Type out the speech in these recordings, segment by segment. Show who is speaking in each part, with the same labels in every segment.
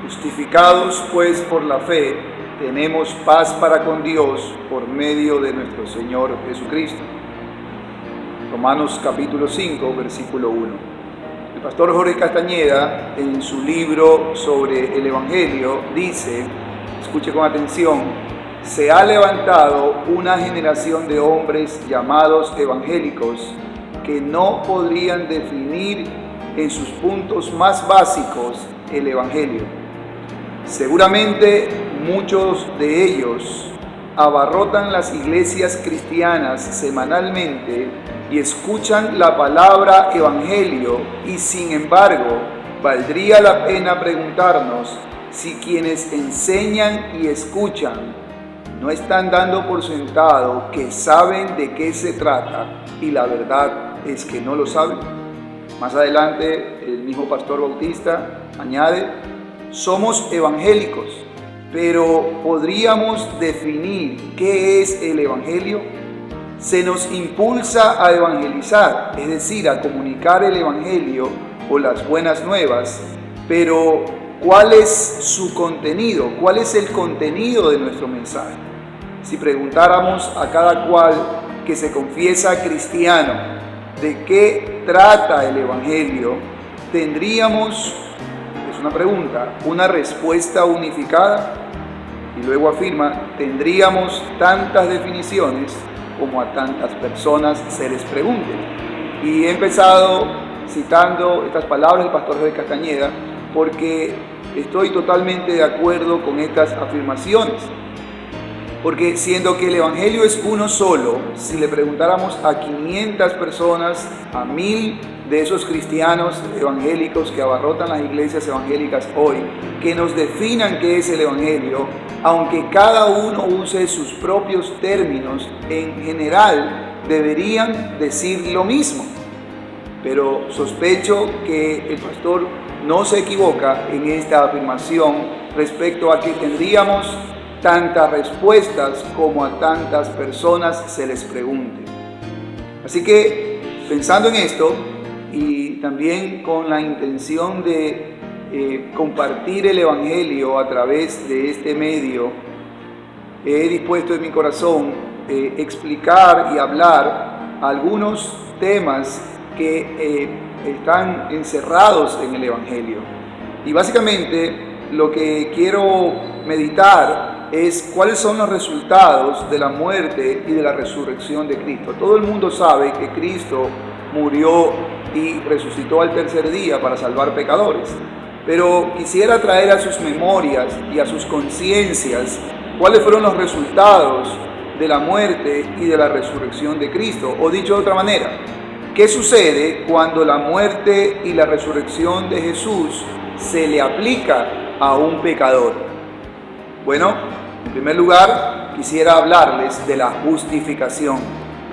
Speaker 1: Justificados pues por la fe, tenemos paz para con Dios por medio de nuestro Señor Jesucristo. Romanos capítulo 5, versículo 1. El pastor Jorge Castañeda, en su libro sobre el Evangelio, dice, escuche con atención: se ha levantado una generación de hombres llamados evangélicos que no podrían definir en sus puntos más básicos el Evangelio. Seguramente muchos de ellos abarrotan las iglesias cristianas semanalmente y escuchan la palabra evangelio, y sin embargo valdría la pena preguntarnos si quienes enseñan y escuchan no están dando por sentado que saben de qué se trata, y la verdad es que no lo saben. Más adelante el mismo pastor Bautista añade: somos evangélicos, pero ¿podríamos definir qué es el evangelio? Se nos impulsa a evangelizar, es decir, a comunicar el evangelio o las buenas nuevas, pero ¿cuál es su contenido? ¿Cuál es el contenido de nuestro mensaje? Si preguntáramos a cada cual que se confiesa cristiano de qué trata el evangelio, tendríamos, es una pregunta, una respuesta unificada. Y luego afirma: tendríamos tantas definiciones como a tantas personas se les pregunte. Y he empezado citando estas palabras del pastor Jorge Castañeda porque estoy totalmente de acuerdo con estas afirmaciones. Porque siendo que el evangelio es uno solo, si le preguntáramos a 500 personas, a 1000 de esos cristianos evangélicos que abarrotan las iglesias evangélicas hoy, que nos definan qué es el evangelio, aunque cada uno use sus propios términos, en general deberían decir lo mismo. Pero sospecho que el pastor no se equivoca en esta afirmación respecto a que tendríamos tantas respuestas como a tantas personas se les pregunte. Así que, pensando en esto, y también con la intención de compartir el Evangelio a través de este medio, he dispuesto en mi corazón explicar y hablar algunos temas que están encerrados en el Evangelio. Y básicamente lo que quiero meditar es cuáles son los resultados de la muerte y de la resurrección de Cristo. Todo el mundo sabe que Cristo murió y resucitó al tercer día para salvar pecadores, pero quisiera traer a sus memorias y a sus conciencias cuáles fueron los resultados de la muerte y de la resurrección de Cristo. O dicho de otra manera, ¿qué sucede cuando la muerte y la resurrección de Jesús se le aplica a un pecador? Bueno, en primer lugar, quisiera hablarles de la justificación.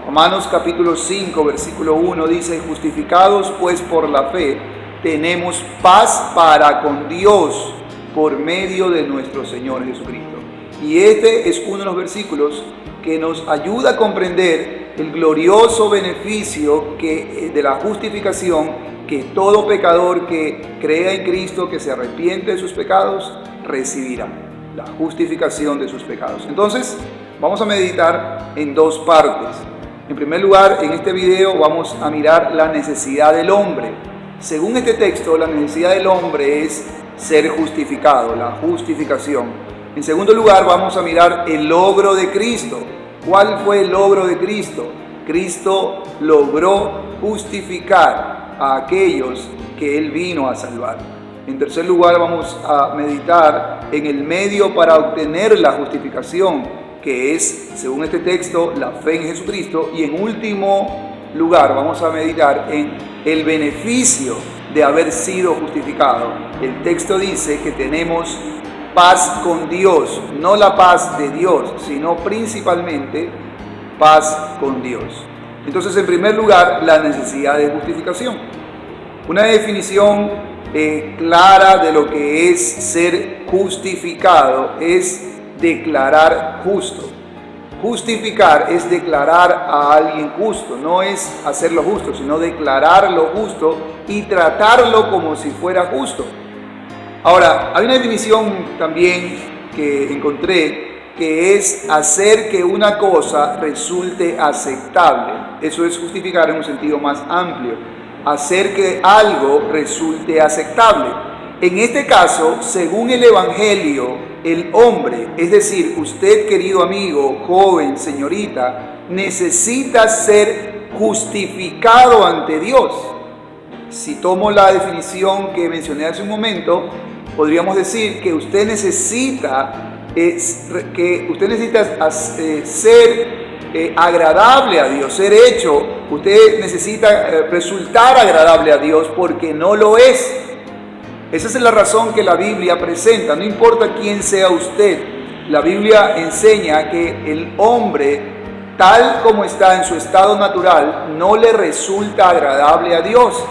Speaker 1: Romanos capítulo 5, versículo 1 dice: justificados pues por la fe, tenemos paz para con Dios por medio de nuestro Señor Jesucristo. Y este es uno de los versículos que nos ayuda a comprender el glorioso beneficio de la justificación que todo pecador que crea en Cristo, que se arrepiente de sus pecados, recibirá. La justificación de sus pecados. Entonces, vamos a meditar en dos partes. En primer lugar, en este video vamos a mirar la necesidad del hombre. Según este texto, la necesidad del hombre es ser justificado, la justificación. En segundo lugar, vamos a mirar el logro de Cristo. ¿Cuál fue el logro de Cristo? Cristo logró justificar a aquellos que Él vino a salvar. En tercer lugar, vamos a meditar en el medio para obtener la justificación, que es, según este texto, la fe en Jesucristo. Y en último lugar, vamos a meditar en el beneficio de haber sido justificado. El texto dice que tenemos paz con Dios, no la paz de Dios, sino principalmente paz con Dios. Entonces, en primer lugar, la necesidad de justificación. Una definición clara de lo que es ser justificado es declarar justo. Justificar es declarar a alguien justo, no es hacerlo justo, sino declararlo justo y tratarlo como si fuera justo. Ahora, hay una definición también que encontré que es hacer que una cosa resulte aceptable. Eso es justificar en un sentido más amplio. Hacer que algo resulte aceptable. En este caso, según el Evangelio, el hombre, es decir, usted, querido amigo, joven, señorita, necesita ser justificado ante Dios. Si tomo la definición que mencioné hace un momento, podríamos decir que usted necesita ser agradable a Dios, ser hecho. Usted necesita resultar agradable a Dios porque no lo es. Esa es la razón que la Biblia presenta. No importa quién sea usted, la Biblia enseña que el hombre, tal como está en su estado natural, no le resulta agradable a Dios.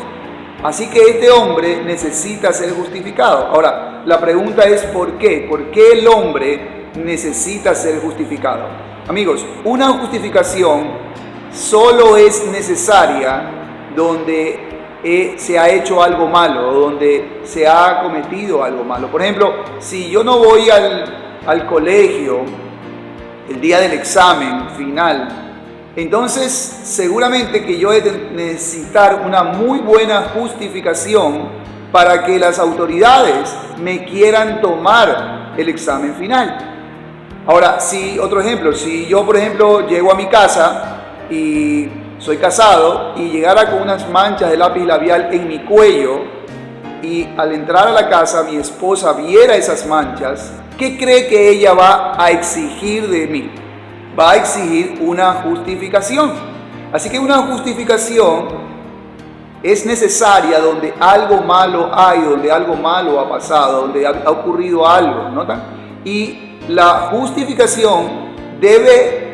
Speaker 1: Así que este hombre necesita ser justificado. Ahora, la pregunta es ¿por qué? ¿Por qué el hombre necesita ser justificado? Amigos, una justificación solo es necesaria donde se ha hecho algo malo, o donde se ha cometido algo malo. Por ejemplo, si yo no voy al colegio el día del examen final, entonces seguramente que yo he de necesitar una muy buena justificación para que las autoridades me quieran tomar el examen final. Ahora, otro ejemplo, si yo por ejemplo llego a mi casa y soy casado y llegara con unas manchas de lápiz labial en mi cuello y al entrar a la casa mi esposa viera esas manchas, ¿qué cree que ella va a exigir de mí? Va a exigir una justificación. Así que una justificación es necesaria donde algo malo hay, donde algo malo ha pasado, donde ha ocurrido algo, ¿notan? Y la justificación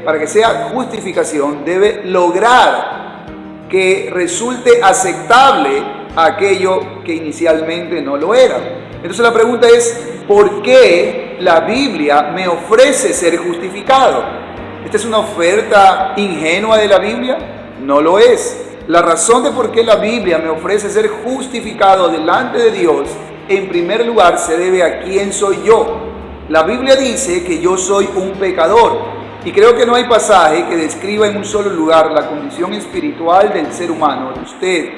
Speaker 1: para que sea justificación, debe lograr que resulte aceptable aquello que inicialmente no lo era. Entonces la pregunta es, ¿por qué la Biblia me ofrece ser justificado? ¿Esta es una oferta ingenua de la Biblia? No lo es. La razón de por qué la Biblia me ofrece ser justificado delante de Dios, en primer lugar, se debe a quién soy yo. La Biblia dice que yo soy un pecador. Y creo que no hay pasaje que describa en un solo lugar la condición espiritual del ser humano, de usted,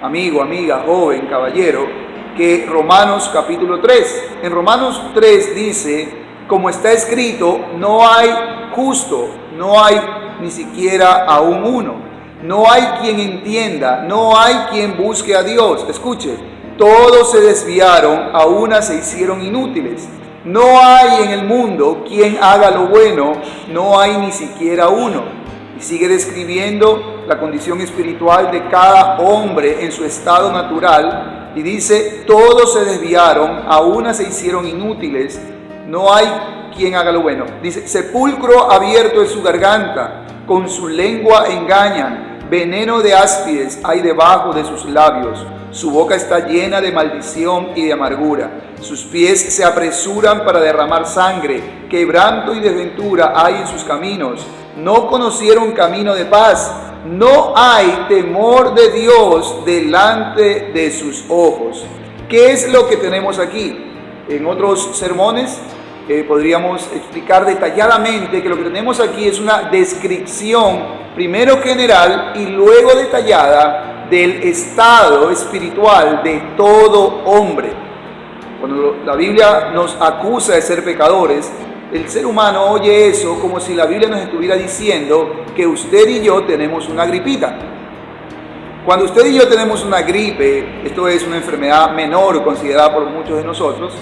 Speaker 1: amigo, amiga, joven, caballero, que Romanos capítulo 3. En Romanos 3 dice, como está escrito, no hay justo, no hay ni siquiera aún uno. No hay quien entienda, no hay quien busque a Dios. Escuche, todos se desviaron, a una se hicieron inútiles. No hay en el mundo quien haga lo bueno, no hay ni siquiera uno. Y sigue describiendo la condición espiritual de cada hombre en su estado natural y dice, todos se desviaron, a una se hicieron inútiles, no hay quien haga lo bueno. Dice, sepulcro abierto es su garganta, con su lengua engañan, veneno de áspides hay debajo de sus labios. Su boca está llena de maldición y de amargura. Sus pies se apresuran para derramar sangre. Quebranto y desventura hay en sus caminos. No conocieron camino de paz. No hay temor de Dios delante de sus ojos. ¿Qué es lo que tenemos aquí? En otros sermones podríamos explicar detalladamente que lo que tenemos aquí es una descripción, primero general y luego detallada, del estado espiritual de todo hombre. Cuando la Biblia nos acusa de ser pecadores, el ser humano oye eso como si la Biblia nos estuviera diciendo que usted y yo tenemos una gripita. Cuando usted y yo tenemos una gripe, esto es una enfermedad menor considerada por muchos de nosotros,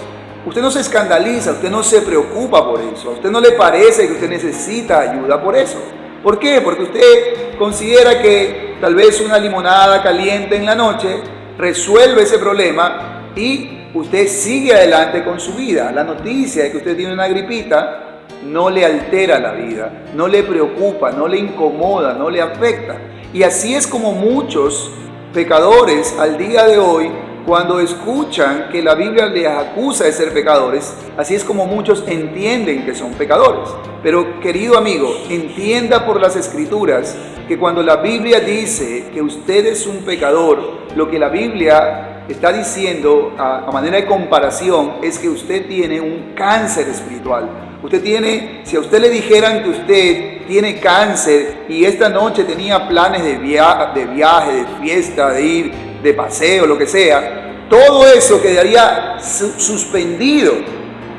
Speaker 1: usted no se escandaliza, usted no se preocupa por eso, a usted no le parece que usted necesita ayuda por eso. ¿Por qué? Porque usted considera que tal vez una limonada caliente en la noche resuelve ese problema y usted sigue adelante con su vida. La noticia de que usted tiene una gripita no le altera la vida, no le preocupa, no le incomoda, no le afecta. Y así es como muchos pecadores al día de hoy, cuando escuchan que la Biblia les acusa de ser pecadores, así es como muchos entienden que son pecadores. Pero querido amigo, entienda por las Escrituras que cuando la Biblia dice que usted es un pecador, lo que la Biblia está diciendo a manera de comparación es que usted tiene un cáncer espiritual. Usted tiene, si a usted le dijeran que usted tiene cáncer y esta noche tenía planes de viaje, de fiesta, de ir de paseo, lo que sea, todo eso quedaría suspendido,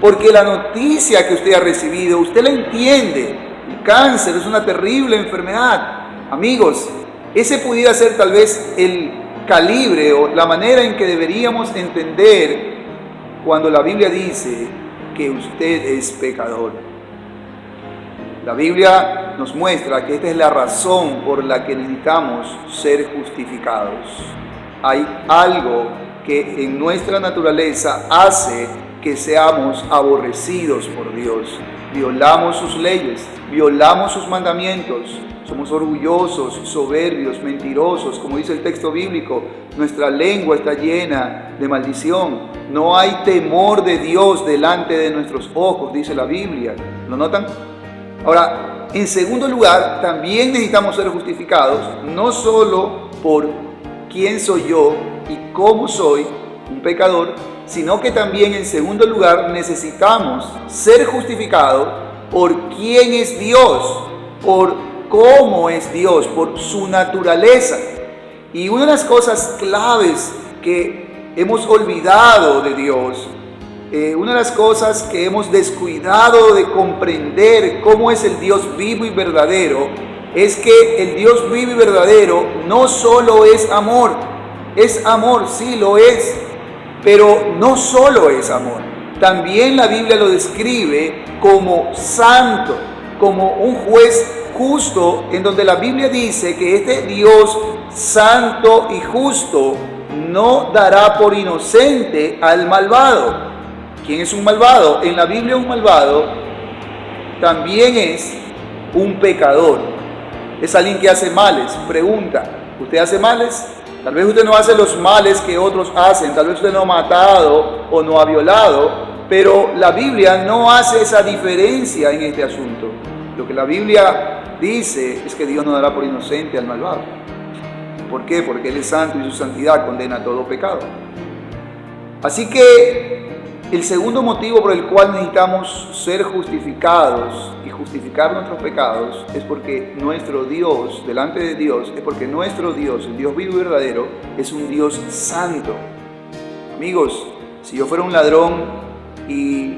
Speaker 1: porque la noticia que usted ha recibido, usted la entiende. El cáncer es una terrible enfermedad. Amigos, ese pudiera ser tal vez el calibre o la manera en que deberíamos entender cuando la Biblia dice que usted es pecador. La Biblia nos muestra que esta es la razón por la que necesitamos ser justificados. Hay algo que en nuestra naturaleza hace que seamos aborrecidos por Dios. Violamos sus leyes, violamos sus mandamientos, somos orgullosos, soberbios, mentirosos, como dice el texto bíblico, nuestra lengua está llena de maldición, no hay temor de Dios delante de nuestros ojos, dice la Biblia. ¿Lo notan? Ahora, en segundo lugar, también necesitamos ser justificados, no solo por quién soy yo y cómo soy un pecador, sino que también en segundo lugar necesitamos ser justificados por quién es Dios, por cómo es Dios, por su naturaleza. Y una de las cosas claves que hemos olvidado de Dios, una de las cosas que hemos descuidado de comprender cómo es el Dios vivo y verdadero, es que el Dios vivo y verdadero no solo es amor, sí lo es, pero no solo es amor. También la Biblia lo describe como santo, como un juez justo, en donde la Biblia dice que este Dios santo y justo no dará por inocente al malvado. ¿Quién es un malvado? En la Biblia un malvado también es un pecador. Es alguien que hace males. Pregunta, ¿usted hace males? Tal vez usted no hace los males que otros hacen, tal vez usted no ha matado o no ha violado, pero la Biblia no hace esa diferencia en este asunto. Lo que la Biblia dice es que Dios no dará por inocente al malvado. ¿Por qué? Porque Él es santo y su santidad condena todo pecado. Así que el segundo motivo por el cual necesitamos ser justificados y justificar nuestros pecados es porque nuestro Dios, delante de Dios, es porque nuestro Dios, el Dios vivo y verdadero, es un Dios santo. Amigos, si yo fuera un ladrón y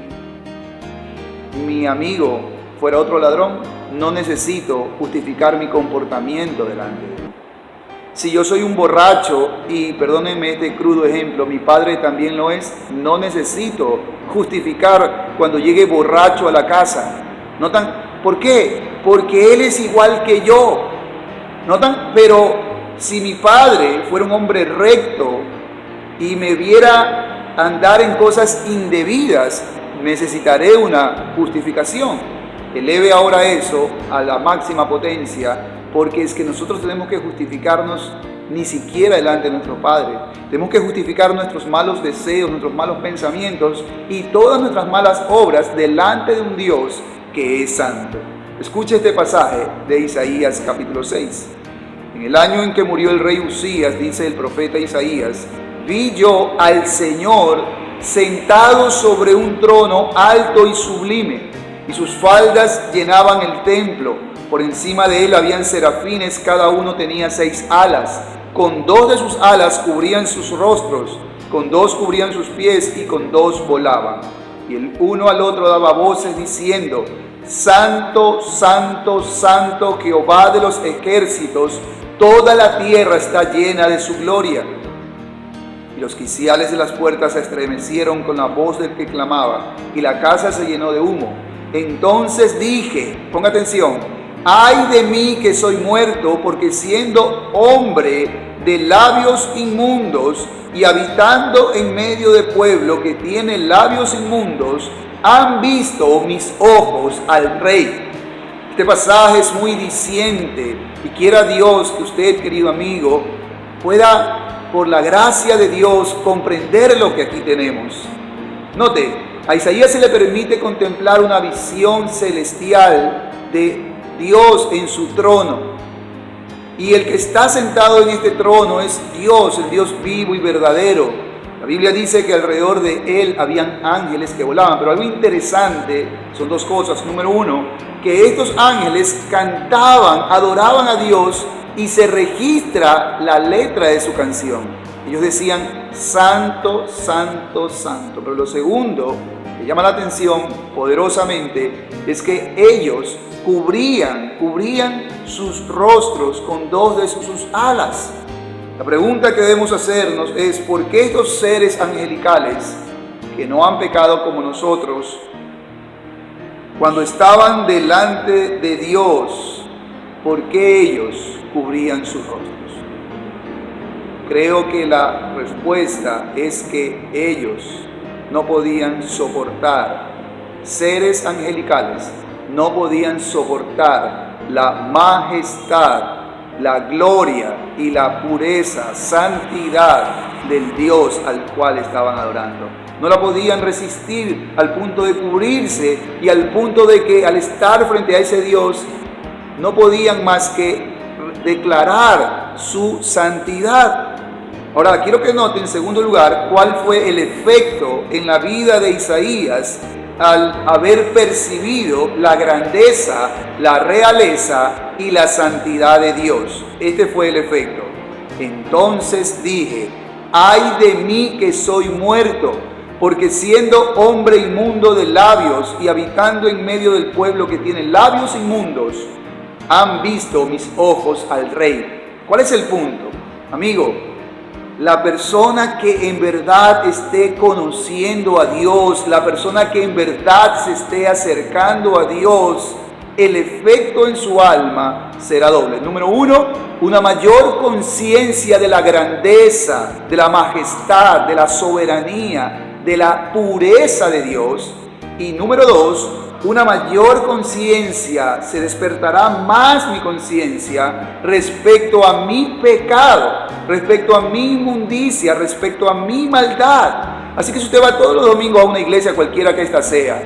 Speaker 1: mi amigo fuera otro ladrón, no necesito justificar mi comportamiento delante de Él. Si yo soy un borracho y, perdónenme este crudo ejemplo, mi padre también lo es, no necesito justificar cuando llegue borracho a la casa. ¿Notan? ¿Por qué? Porque él es igual que yo. ¿Notan? Pero si mi padre fuera un hombre recto y me viera andar en cosas indebidas, necesitaré una justificación. Eleve ahora eso a la máxima potencia, porque es que nosotros tenemos que justificarnos ni siquiera delante de nuestro Padre. Tenemos que justificar nuestros malos deseos, nuestros malos pensamientos y todas nuestras malas obras delante de un Dios que es santo. Escuche este pasaje de Isaías capítulo 6. En el año en que murió el rey Usías, dice el profeta Isaías, vi yo al Señor sentado sobre un trono alto y sublime, y sus faldas llenaban el templo. Por encima de él habían serafines, cada uno tenía 6 alas. Con 2 de sus alas cubrían sus rostros, con 2 cubrían sus pies y con 2 volaban. Y el uno al otro daba voces diciendo, Santo, Santo, Santo, Jehová de los ejércitos, toda la tierra está llena de su gloria. Y los quiciales de las puertas se estremecieron con la voz del que clamaba, y la casa se llenó de humo. Entonces dije, ponga atención, ay de mí que soy muerto, porque siendo hombre de labios inmundos y habitando en medio de pueblo que tiene labios inmundos, han visto mis ojos al Rey. Este pasaje es muy diciente y quiera Dios que usted, querido amigo, pueda, por la gracia de Dios, comprender lo que aquí tenemos. Note, a Isaías se le permite contemplar una visión celestial de Dios en su trono. Y el que está sentado en este trono es Dios, el Dios vivo y verdadero. La Biblia dice que alrededor de él habían ángeles que volaban, pero algo interesante son dos cosas. Número uno, que estos ángeles cantaban, adoraban a Dios y se registra la letra de su canción. Ellos decían, santo, santo, santo. Pero lo segundo que llama la atención poderosamente es que ellos cubrían sus rostros con dos de sus alas. La pregunta que debemos hacernos es, ¿por qué estos seres angelicales que no han pecado como nosotros, cuando estaban delante de Dios, por qué ellos cubrían sus rostros? Creo que la respuesta es que ellos no podían soportar, seres angelicales no podían soportar la majestad, la gloria y la pureza, santidad del Dios al cual estaban adorando. No la podían resistir al punto de cubrirse y al punto de que al estar frente a ese Dios no podían más que declarar su santidad. Ahora, quiero que noten en segundo lugar cuál fue el efecto en la vida de Isaías al haber percibido la grandeza, la realeza y la santidad de Dios. Este fue el efecto. Entonces dije, ay de mí que soy muerto, porque siendo hombre inmundo de labios y habitando en medio del pueblo que tiene labios inmundos, han visto mis ojos al Rey. ¿Cuál es el punto? Amigo, la persona que en verdad esté conociendo a Dios, la persona que en verdad se esté acercando a Dios, el efecto en su alma será doble. Número uno, una mayor conciencia de la grandeza, de la majestad, de la soberanía, de la pureza de Dios. Y número dos, una mayor conciencia, se despertará más mi conciencia respecto a mi pecado, respecto a mi inmundicia, respecto a mi maldad. Así que si usted va todos los domingos a una iglesia, cualquiera que ésta sea,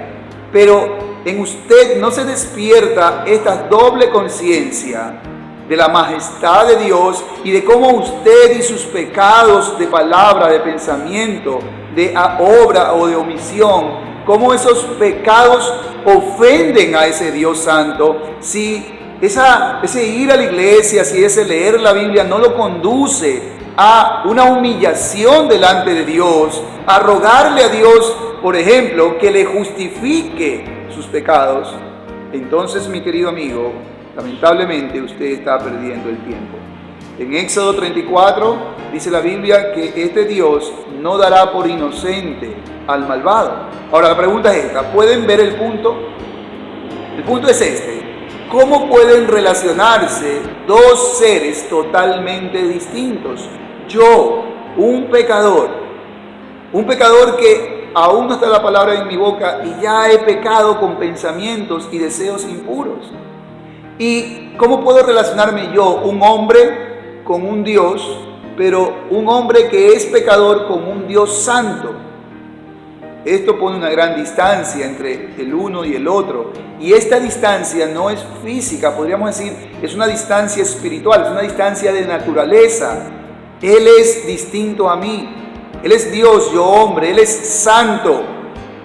Speaker 1: pero en usted no se despierta esta doble conciencia de la majestad de Dios y de cómo usted y sus pecados de palabra, de pensamiento, de obra o de omisión, cómo esos pecados ofenden a ese Dios santo, si ese ir a la iglesia, si ese leer la Biblia no lo conduce a una humillación delante de Dios, a rogarle a Dios, por ejemplo, que le justifique sus pecados, entonces, mi querido amigo, lamentablemente usted está perdiendo el tiempo. En Éxodo 34 dice la Biblia que este Dios no dará por inocente al malvado. Ahora la pregunta es esta, ¿pueden ver el punto? El punto es este, ¿cómo pueden relacionarse dos seres totalmente distintos? Yo, un pecador que aún no está la palabra en mi boca y ya he pecado con pensamientos y deseos impuros. ¿Y cómo puedo relacionarme yo, un hombre, con un Dios, pero un hombre que es pecador con un Dios santo? Esto pone una gran distancia entre el uno y el otro. Y esta distancia no es física, podríamos decir, es una distancia espiritual, es una distancia de naturaleza. Él es distinto a mí. Él es Dios, yo hombre. Él es santo,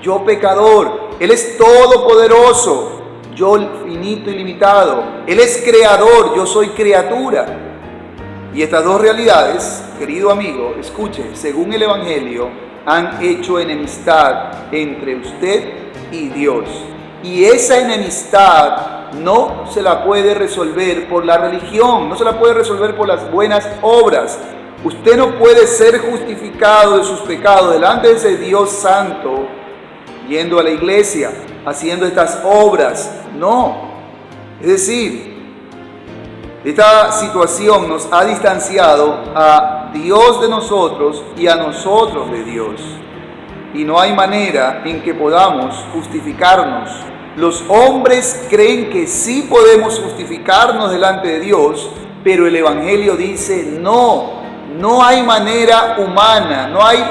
Speaker 1: yo pecador. Él es todopoderoso, yo finito y limitado. Él es creador, yo soy criatura. Y estas dos realidades, querido amigo, escuche, según el Evangelio, han hecho enemistad entre usted y Dios. Y esa enemistad no se la puede resolver por la religión, no se la puede resolver por las buenas obras. Usted no puede ser justificado de sus pecados delante de ese Dios santo yendo a la iglesia, haciendo estas obras. No. Es decir, esta situación nos ha distanciado a Dios de nosotros y a nosotros de Dios. Y no hay manera en que podamos justificarnos. Los hombres creen que sí podemos justificarnos delante de Dios, pero el Evangelio dice no hay manera humana, no hay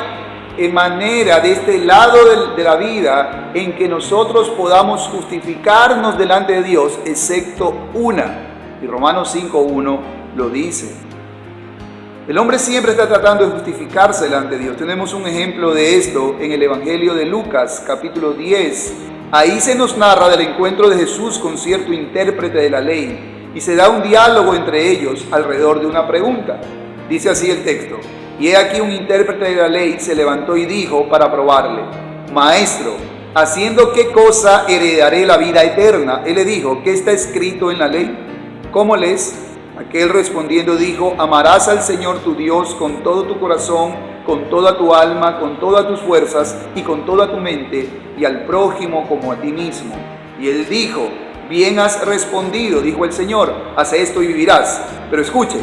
Speaker 1: manera de este lado de la vida en que nosotros podamos justificarnos delante de Dios, excepto una. Y Romanos 5:1 lo dice. El hombre siempre está tratando de justificarse delante de Dios. Tenemos un ejemplo de esto en el Evangelio de Lucas, capítulo 10. Ahí se nos narra del encuentro de Jesús con cierto intérprete de la ley y se da un diálogo entre ellos alrededor de una pregunta. Dice así el texto: y he aquí un intérprete de la ley se levantó y dijo para probarle: Maestro, ¿haciendo qué cosa heredaré la vida eterna? Él le dijo: ¿qué está escrito en la ley? ¿Cómo lees? Aquel respondiendo dijo: amarás al Señor tu Dios con todo tu corazón, con toda tu alma, con todas tus fuerzas y con toda tu mente, y al prójimo como a ti mismo. Y él dijo: bien has respondido, dijo el Señor, haz esto y vivirás. Pero escuche,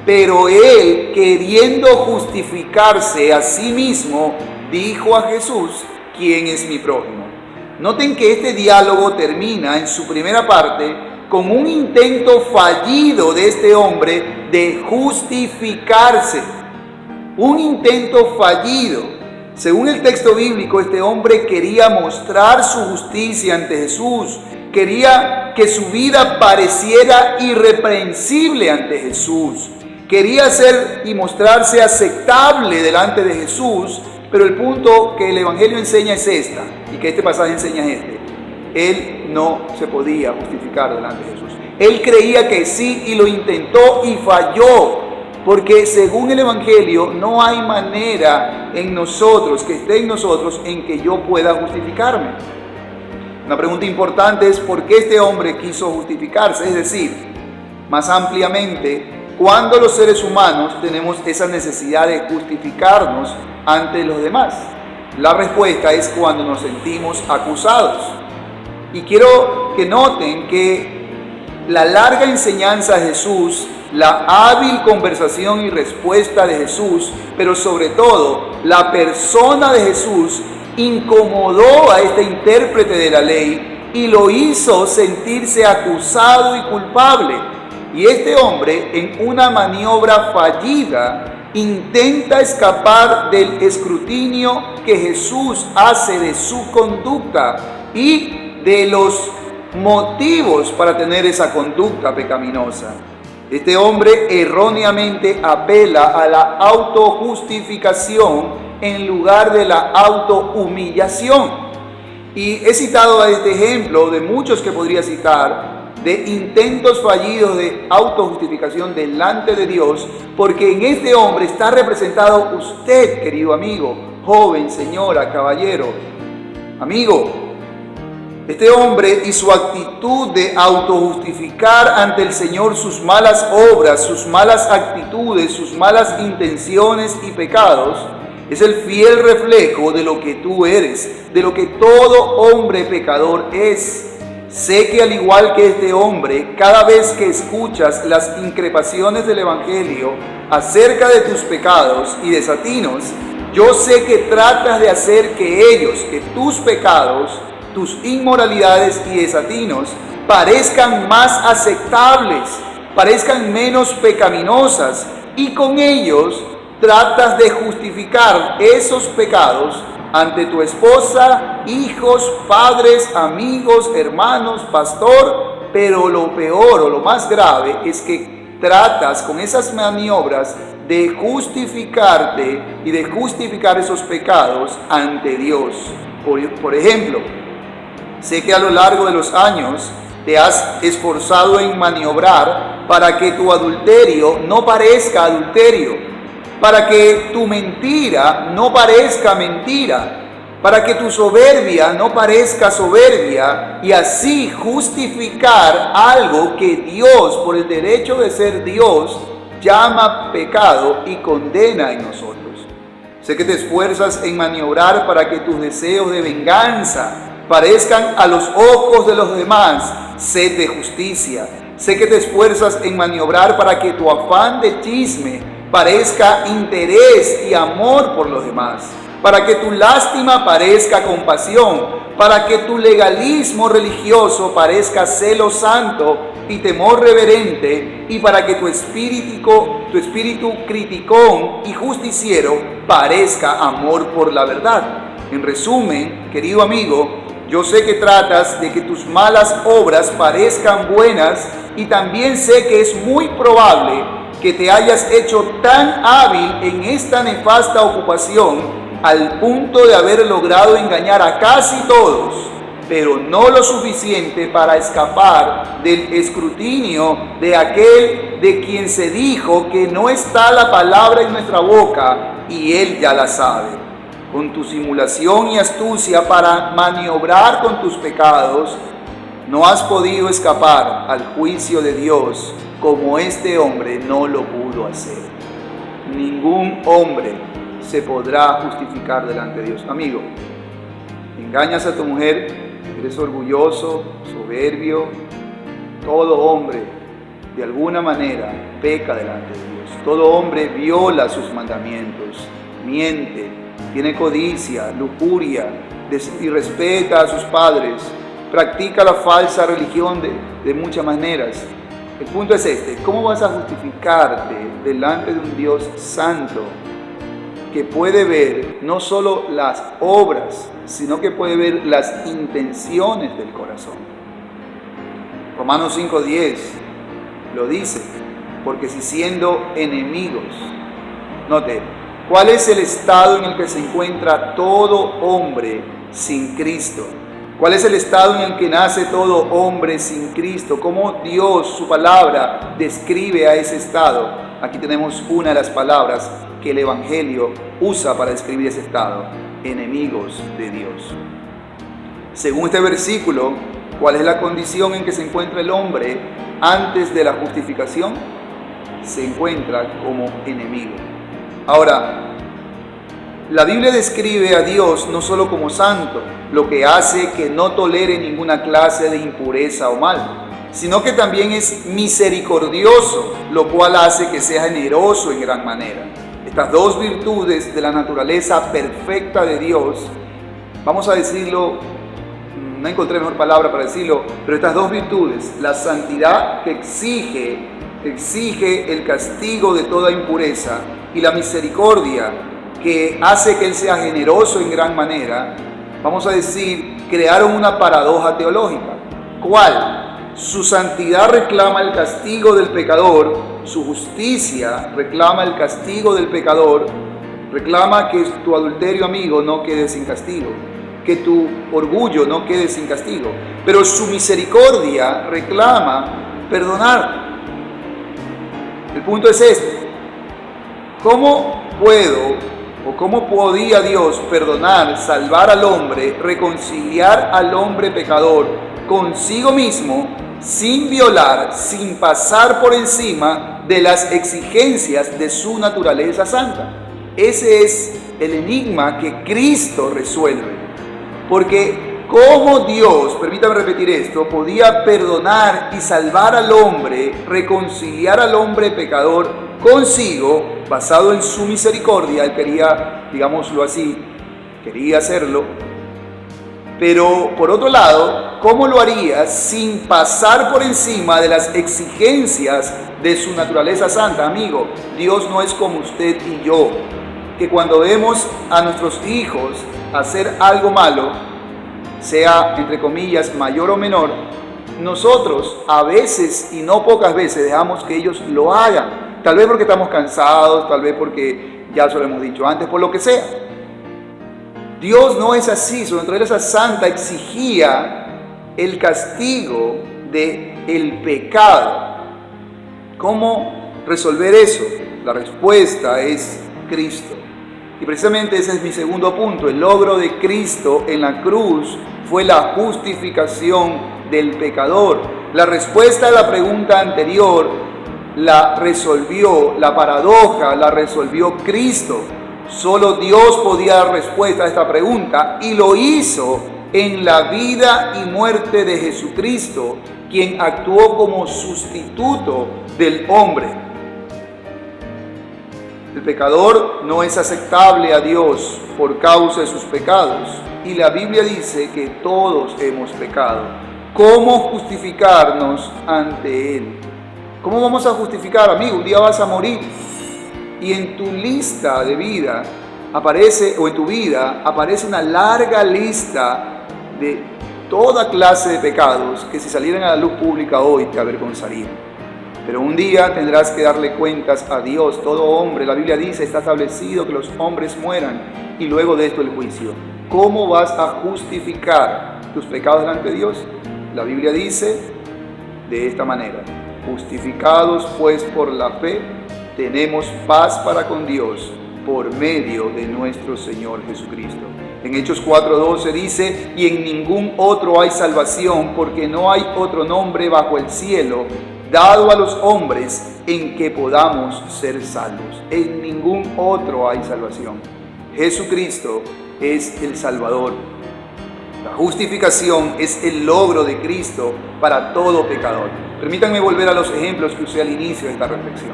Speaker 1: pero él, queriendo justificarse a sí mismo, dijo a Jesús: ¿quién es mi prójimo? Noten que este diálogo termina en su primera parte con un intento fallido de este hombre de justificarse. Un intento fallido. Según el texto bíblico, este hombre quería mostrar su justicia ante Jesús. Quería que su vida pareciera irreprensible ante Jesús. Quería ser y mostrarse aceptable delante de Jesús. Pero el punto que el Evangelio enseña es esta, y que este pasaje enseña es este: él no se podía justificar delante de Jesús. Él creía que sí y lo intentó y falló, porque según el Evangelio no hay manera en nosotros, que esté en nosotros, en que yo pueda justificarme. Una pregunta importante es: ¿por qué este hombre quiso justificarse? Es decir, más ampliamente, ¿cuándo los seres humanos tenemos esa necesidad de justificarnos ante los demás? La respuesta es cuando nos sentimos acusados. Y quiero que noten que la larga enseñanza de Jesús, la hábil conversación y respuesta de Jesús, pero sobre todo la persona de Jesús, incomodó a este intérprete de la ley y lo hizo sentirse acusado y culpable. Y este hombre, en una maniobra fallida, intenta escapar del escrutinio que Jesús hace de su conducta y de los motivos para tener esa conducta pecaminosa. Este hombre erróneamente apela a la autojustificación en lugar de la autohumillación. Y he citado a este ejemplo de muchos que podría citar, de intentos fallidos de autojustificación delante de Dios, porque en este hombre está representado usted, querido amigo, joven, señora, caballero, amigo. Este hombre y su actitud de autojustificar ante el Señor sus malas obras, sus malas actitudes, sus malas intenciones y pecados, es el fiel reflejo de lo que tú eres, de lo que todo hombre pecador es. Sé que al igual que este hombre, cada vez que escuchas las increpaciones del Evangelio acerca de tus pecados y desatinos, yo sé que tratas de hacer que tus pecados, tus inmoralidades y desatinos parezcan más aceptables, parezcan menos pecaminosas, y con ellos tratas de justificar esos pecados ante tu esposa, hijos, padres, amigos, hermanos, pastor. Pero lo peor o lo más grave es que tratas con esas maniobras de justificarte y de justificar esos pecados ante Dios. Por ejemplo, sé que a lo largo de los años te has esforzado en maniobrar para que tu adulterio no parezca adulterio, para que tu mentira no parezca mentira, para que tu soberbia no parezca soberbia, y así justificar algo que Dios, por el derecho de ser Dios, llama pecado y condena en nosotros. Sé que te esfuerzas en maniobrar para que tus deseos de venganza parezcan a los ojos de los demás sed de justicia. Sé que te esfuerzas en maniobrar para que tu afán de chisme parezca interés y amor por los demás, para que tu lástima parezca compasión, para que tu legalismo religioso parezca celo santo y temor reverente, y para que tu espíritu criticón y justiciero parezca amor por la verdad. En resumen, querido amigo, yo sé que tratas de que tus malas obras parezcan buenas y también sé que es muy probable que te hayas hecho tan hábil en esta nefasta ocupación al punto de haber logrado engañar a casi todos, pero no lo suficiente para escapar del escrutinio de aquel de quien se dijo que no está la palabra en nuestra boca y él ya la sabe. Con tu simulación y astucia para maniobrar con tus pecados, no has podido escapar al juicio de Dios como este hombre no lo pudo hacer. Ningún hombre se podrá justificar delante de Dios. Amigo, engañas a tu mujer, eres orgulloso, soberbio. Todo hombre, de alguna manera, peca delante de Dios. Todo hombre viola sus mandamientos, miente, tiene codicia, lujuria, irrespeta a sus padres, practica la falsa religión de muchas maneras. El punto es este: ¿cómo vas a justificarte delante de un Dios santo que puede ver no solo las obras, sino que puede ver las intenciones del corazón? Romanos 5:10 lo dice, porque si siendo enemigos, note, ¿cuál es el estado en el que se encuentra todo hombre sin Cristo? ¿Cuál es el estado en el que nace todo hombre sin Cristo? ¿Cómo Dios, su palabra, describe a ese estado? Aquí tenemos una de las palabras que el Evangelio usa para describir ese estado: enemigos de Dios. Según este versículo, ¿cuál es la condición en que se encuentra el hombre antes de la justificación? Se encuentra como enemigo. Ahora, la Biblia describe a Dios no solo como santo, lo que hace que no tolere ninguna clase de impureza o mal, sino que también es misericordioso, lo cual hace que sea generoso en gran manera. Estas dos virtudes de la naturaleza perfecta de Dios, vamos a decirlo, no encontré mejor palabra para decirlo, pero estas dos virtudes, la santidad que exige el castigo de toda impureza, y la misericordia que hace que Él sea generoso en gran manera, vamos a decir, crearon una paradoja teológica. ¿Cuál? Su santidad reclama el castigo del pecador, su justicia reclama el castigo del pecador, reclama que tu adulterio, amigo, no quede sin castigo, que tu orgullo no quede sin castigo, pero su misericordia reclama perdonar. El punto es este: ¿cómo puedo o cómo podía Dios perdonar, salvar al hombre, reconciliar al hombre pecador consigo mismo, sin violar, sin pasar por encima de las exigencias de su naturaleza santa? Ese es el enigma que Cristo resuelve. Porque ¿cómo Dios, permítame repetir esto, podía perdonar y salvar al hombre, reconciliar al hombre pecador consigo, basado en su misericordia? Él quería, digámoslo así, quería hacerlo. Pero por otro lado, ¿cómo lo haría sin pasar por encima de las exigencias de su naturaleza santa? Amigo, Dios no es como usted y yo, que cuando vemos a nuestros hijos hacer algo malo, sea entre comillas mayor o menor, nosotros a veces y no pocas veces dejamos que ellos lo hagan. Tal vez porque estamos cansados, tal vez porque ya se lo hemos dicho antes, por lo que sea. Dios no es así. Su naturaleza santa exigía el castigo del pecado. ¿Cómo resolver eso? La respuesta es Cristo. Y precisamente ese es mi segundo punto. El logro de Cristo en la cruz fue la justificación del pecador. La respuesta a la pregunta anterior la resolvió, la paradoja la resolvió Cristo. Solo Dios podía dar respuesta a esta pregunta, y lo hizo en la vida y muerte de Jesucristo, quien actuó como sustituto del hombre. El pecador no es aceptable a Dios por causa de sus pecados, y la Biblia dice que todos hemos pecado. ¿Cómo justificarnos ante Él? ¿Cómo vamos a justificar, amigo? Un día vas a morir y en tu lista de vida aparece, o en tu vida aparece una larga lista de toda clase de pecados que si salieran a la luz pública hoy te avergonzarían. Pero un día tendrás que darle cuentas a Dios. Todo hombre, la Biblia dice, está establecido que los hombres mueran y luego de esto el juicio. ¿Cómo vas a justificar tus pecados delante de Dios? La Biblia dice de esta manera: justificados pues por la fe, tenemos paz para con Dios por medio de nuestro Señor Jesucristo. En Hechos 4:12 dice: y en ningún otro hay salvación, porque no hay otro nombre bajo el cielo dado a los hombres en que podamos ser salvos. En ningún otro hay salvación. Jesucristo es el Salvador. La justificación es el logro de Cristo para todo pecador. Permítanme volver a los ejemplos que usé al inicio de esta reflexión.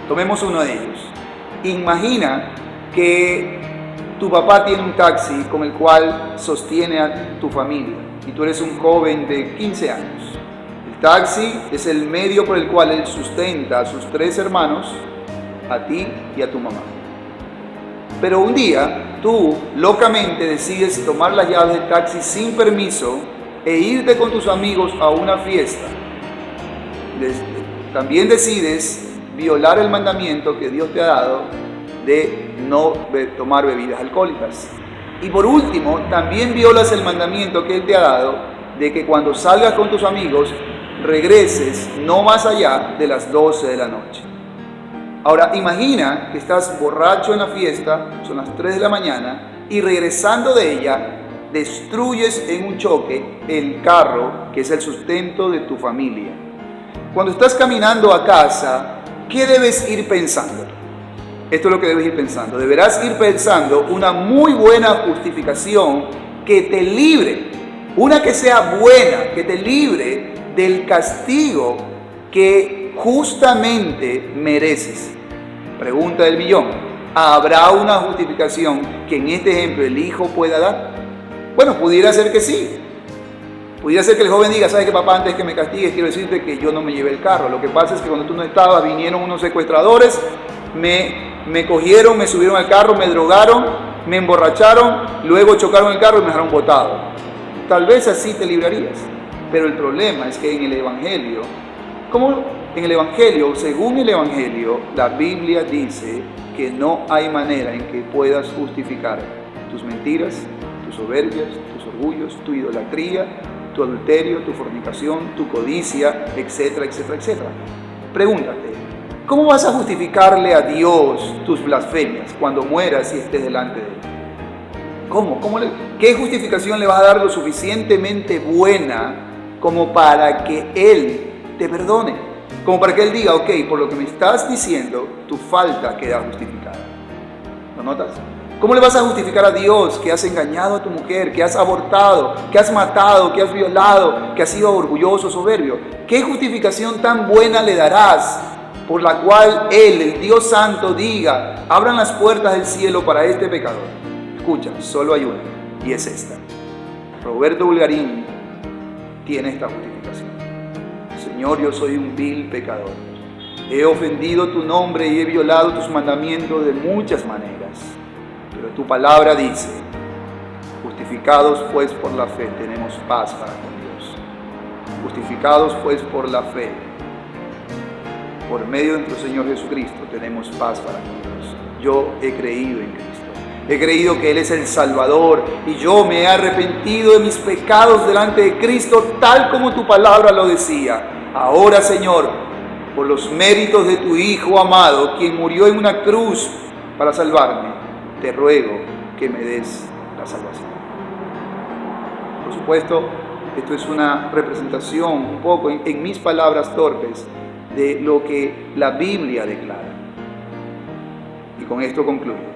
Speaker 1: Tomemos uno de ellos. Imagina que tu papá tiene un taxi con el cual sostiene a tu familia y tú eres un joven de 15 años. El taxi es el medio por el cual él sustenta a sus 3 hermanos, a ti y a tu mamá. Pero un día tú locamente decides tomar las llaves del taxi sin permiso e irte con tus amigos a una fiesta. También decides violar el mandamiento que Dios te ha dado de no tomar bebidas alcohólicas. Y por último, también violas el mandamiento que Él te ha dado de que cuando salgas con tus amigos regreses no más allá de las 12 de la noche. Ahora imagina que estás borracho en la fiesta, son las 3 de la mañana, y regresando de ella destruyes en un choque el carro que es el sustento de tu familia. Cuando estás caminando a casa, ¿qué debes ir pensando? Esto es lo que debes ir pensando. Deberás ir pensando una muy buena justificación que te libre, una que sea buena, que te libre del castigo que justamente mereces. Pregunta del millón: ¿habrá una justificación que en este ejemplo el hijo pueda dar? Bueno, pudiera ser que sí. Pudiera ser que el joven diga: ¿sabes qué, papá? Antes que me castigues, quiero decirte que yo no me llevé el carro. Lo que pasa es que cuando tú no estabas, vinieron unos secuestradores, me cogieron, me subieron al carro, me drogaron, me emborracharon, luego chocaron el carro y me dejaron botado. Tal vez así te librarías. Pero el problema es que en el Evangelio, según el Evangelio, la Biblia dice que no hay manera en que puedas justificar tus mentiras, tus soberbias, tus orgullos, tu idolatría, tu adulterio, tu fornicación, tu codicia, etcétera, etcétera, etcétera. Pregúntate: ¿cómo vas a justificarle a Dios tus blasfemias cuando mueras y estés delante de Él? ¿Qué justificación le vas a dar lo suficientemente buena como para que Él te perdone? Como para que Él diga: ok, por lo que me estás diciendo, tu falta queda justificada. ¿Lo notas? ¿Cómo le vas a justificar a Dios que has engañado a tu mujer, que has abortado, que has matado, que has violado, que has sido orgulloso, soberbio? ¿Qué justificación tan buena le darás por la cual Él, el Dios Santo, diga: abran las puertas del cielo para este pecador? Escucha, solo hay una, y es esta. Roberto Bulgarín tiene esta justificación: Señor, yo soy un vil pecador. He ofendido tu nombre y he violado tus mandamientos de muchas maneras. Pero tu palabra dice: justificados pues por la fe, tenemos paz para con Dios. Justificados pues por la fe, por medio de nuestro Señor Jesucristo, tenemos paz para con Dios. Yo he creído en Cristo. He creído que Él es el Salvador y yo me he arrepentido de mis pecados delante de Cristo, tal como tu palabra lo decía. Ahora, Señor, por los méritos de tu Hijo amado, quien murió en una cruz para salvarme, te ruego que me des la salvación. Por supuesto, esto es una representación un poco en mis palabras torpes de lo que la Biblia declara. Y con esto concluyo.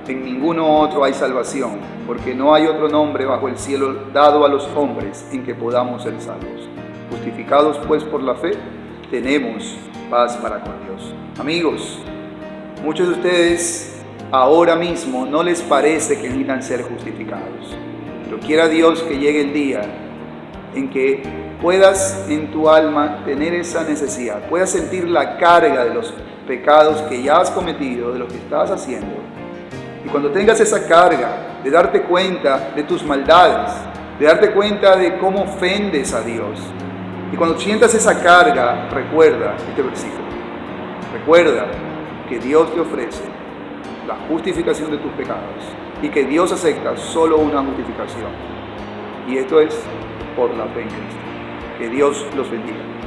Speaker 1: En ninguno otro hay salvación, porque no hay otro nombre bajo el cielo dado a los hombres en que podamos ser salvos. Justificados pues por la fe, tenemos paz para con Dios. Amigos, muchos de ustedes ahora mismo no les parece que necesitan ser justificados, pero quiera Dios que llegue el día en que puedas en tu alma tener esa necesidad, puedas sentir la carga de los pecados que ya has cometido, de lo que estás haciendo. Y cuando tengas esa carga de darte cuenta de tus maldades, de darte cuenta de cómo ofendes a Dios. Y cuando sientas esa carga, recuerda este versículo. Recuerda que Dios te ofrece la justificación de tus pecados y que Dios acepta solo una justificación. Y esto es por la fe en Cristo. Que Dios los bendiga.